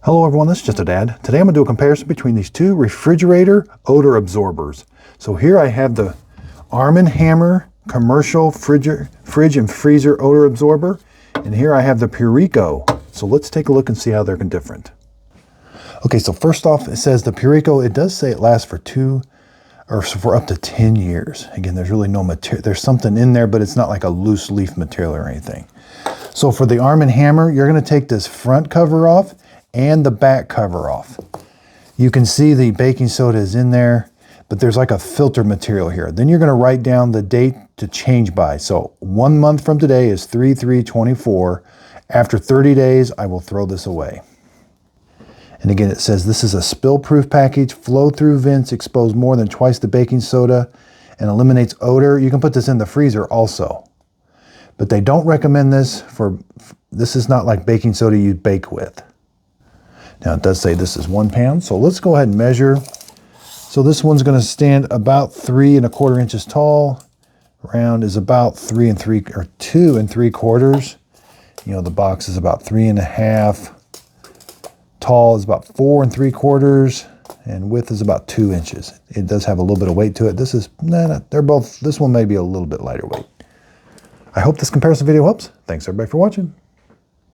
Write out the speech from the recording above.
Hello everyone, this is Just a Dad. Today I'm going to do a comparison between these two refrigerator odor absorbers. So here I have the Arm & Hammer commercial fridge and freezer odor absorber, and here I have the Purriko. So let's take a look and see how they're different. Okay, so first off, it says the Purriko, it does say it lasts for for up to 10 years. Again, there's really no material, there's something in there, but it's not like a loose leaf material or anything. So for the Arm & Hammer, you're going to take this front cover off and the back cover off. You can see the baking soda is in there, but there's like a filter material here. Then you're going to write down the date to change by. So 1 month from today is 3/3/24. After 30 days, I will throw this away. And again, it says this is a spill-proof package, flow-through vents expose more than twice the baking soda and eliminates odor. You can put this in the freezer also. But they don't recommend this this is not like baking soda you bake with. Now it does say this is 1 pound, so let's go ahead and measure. So this one's going to stand about 3 1/4 inches tall. Round is about 2 3/4. You know, the box is about 3 1/2. Tall is about 4 3/4, and width is about 2 inches. It does have a little bit of weight to it. This one may be a little bit lighter weight. I hope this comparison video helps. Thanks everybody for watching.